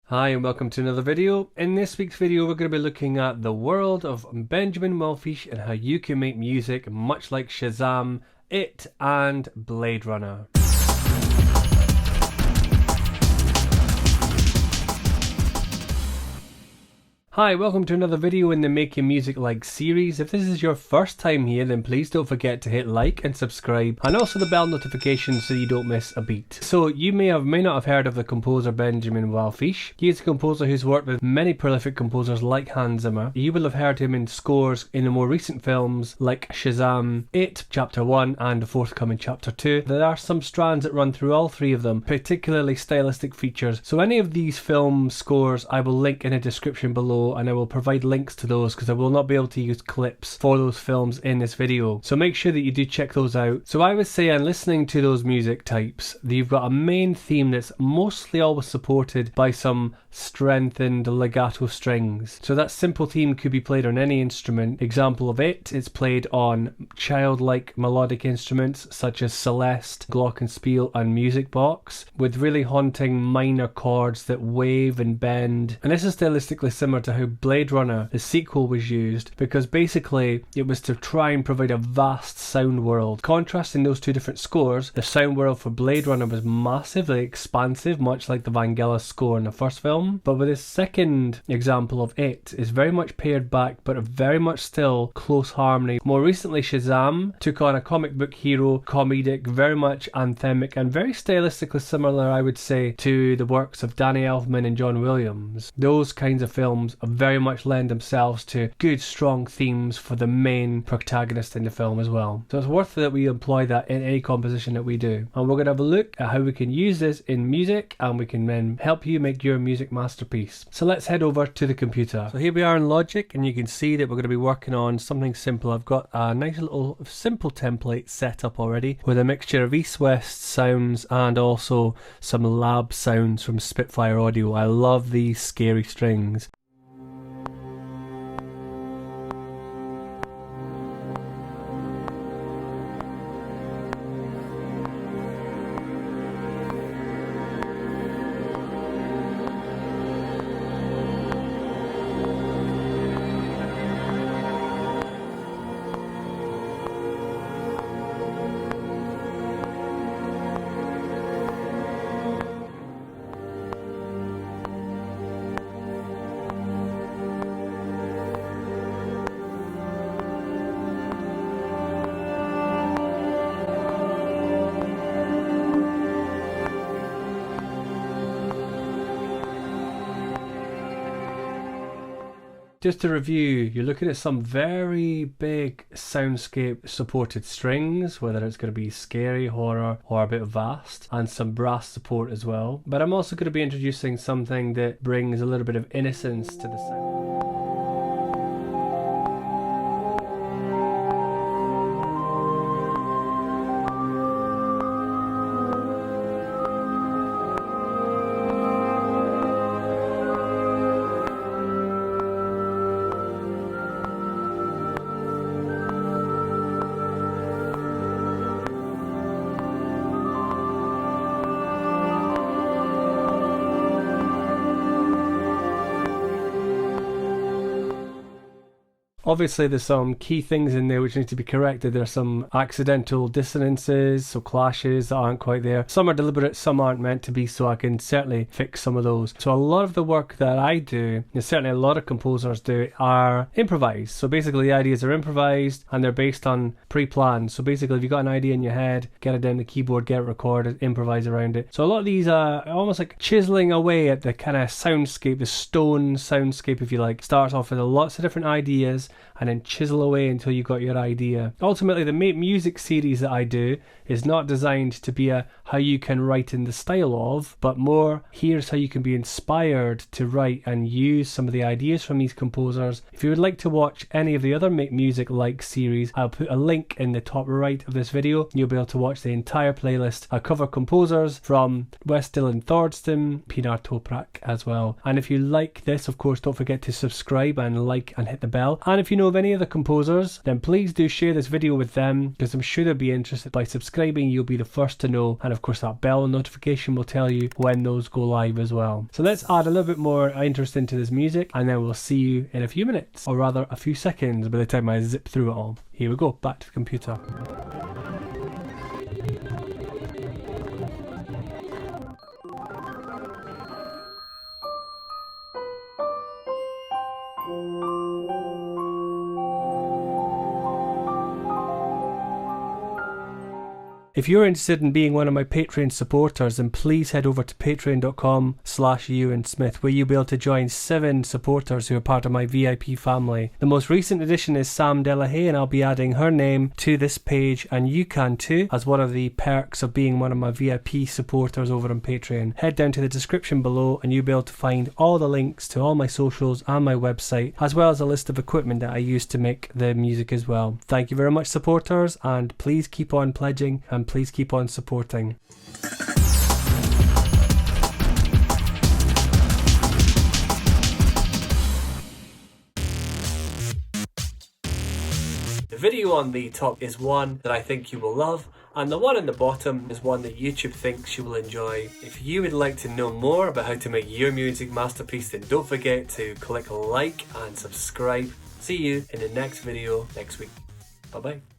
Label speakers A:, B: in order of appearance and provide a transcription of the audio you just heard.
A: Hi and welcome to another video. In this week's video we're going to be looking at the world of Benjamin Wallfisch and how you can make music much like Shazam, It and Blade Runner. Hi, welcome to another video in the Making Music Like series. If this is your first time here, then please don't forget to hit like and subscribe, and also the bell notification so you don't miss a beat. So you may not have heard of the composer Benjamin Wallfisch. He is a composer who's worked with many prolific composers like Hans Zimmer. You will have heard him in scores in the more recent films like Shazam, It, Chapter 1 and the forthcoming Chapter 2. There are some strands that run through all three of them, particularly stylistic features. So any of these film scores I will link in the description below, and I will provide links to those because I will not be able to use clips for those films in this video. So make sure that you do check those out. So I would say, in listening to those music types, you've got a main theme that's mostly always supported by some strengthened legato strings. So that simple theme could be played on any instrument. Example of it, it's played on childlike melodic instruments such as celeste, glockenspiel and music box, with really haunting minor chords that wave and bend. And this is stylistically similar to how Blade Runner, the sequel, was used, because basically it was to try and provide a vast sound world. Contrasting those two different scores, the sound world for Blade Runner was massively expansive, much like the Vangelis score in the first film, but with this second example of It is very much pared back but very much still close harmony. More recently, Shazam took on a comic book hero, comedic, very much anthemic and very stylistically similar, I would say, to the works of Danny Elfman and John Williams. Those kinds of films very much lend themselves to good strong themes for the main protagonist in the film as well. So it's worth that we employ that in any composition that we do. And we're going to have a look at how we can use this in music, and we can then help you make your music masterpiece. So let's head over to the computer. So here we are in Logic, and you can see that we're going to be working on something simple. I've got a nice little simple template set up already with a mixture of east-west sounds and also some lab sounds from Spitfire Audio. I love these scary strings. Just to review, you're looking at some very big soundscape supported strings, whether it's going to be scary, horror or a bit vast, and some brass support as well. But I'm also going to be introducing something that brings a little bit of innocence to the sound. Obviously there's some key things in there which need to be corrected. There's some accidental dissonances, so clashes that aren't quite there. Some are deliberate, some aren't meant to be, so I can certainly fix some of those. So a lot of the work that I do, and certainly a lot of composers do, are improvised. So basically the ideas are improvised and they're based on pre-planned. So basically if you've got an idea in your head, get it down the keyboard, get it recorded, improvise around it. So a lot of these are almost like chiseling away at the kind of soundscape, the stone soundscape if you like. Starts off with lots of different ideas and then chisel away until you got your idea. Ultimately, the Make Music series that I do is not designed to be a how you can write in the style of, but more here's how you can be inspired to write and use some of the ideas from these composers. If you would like to watch any of the other Make Music Like series, I'll put a link in the top right of this video. You'll be able to watch the entire playlist. I cover composers from West Dylan Thordston, Pinar Toprak as well. And if you like this, of course, don't forget to subscribe and like and hit the bell. And And if you know of any other composers, then please do share this video with them, because I'm sure they'll be interested. By subscribing, you'll be the first to know, and of course that bell notification will tell you when those go live as well. So let's add a little bit more interest into this music, and then we'll see you in a few minutes, or rather a few seconds by the time I zip through it all. Here we go, back to the computer. If you're interested in being one of my Patreon supporters, then please head over to patreon.com/EwanSmith, where you'll be able to join 7 supporters who are part of my VIP family. The most recent addition is Sam Delahaye, and I'll be adding her name to this page, and you can too, as one of the perks of being one of my VIP supporters over on Patreon. Head down to the description below and you'll be able to find all the links to all my socials and my website, as well as a list of equipment that I use to make the music as well. Thank you very much, supporters, and please keep on pledging and please keep on supporting. The video on the top is one that I think you will love, and the one on the bottom is one that YouTube thinks you will enjoy. If you would like to know more about how to make your music masterpiece, then don't forget to click like and subscribe. See you in the next video next week. Bye bye.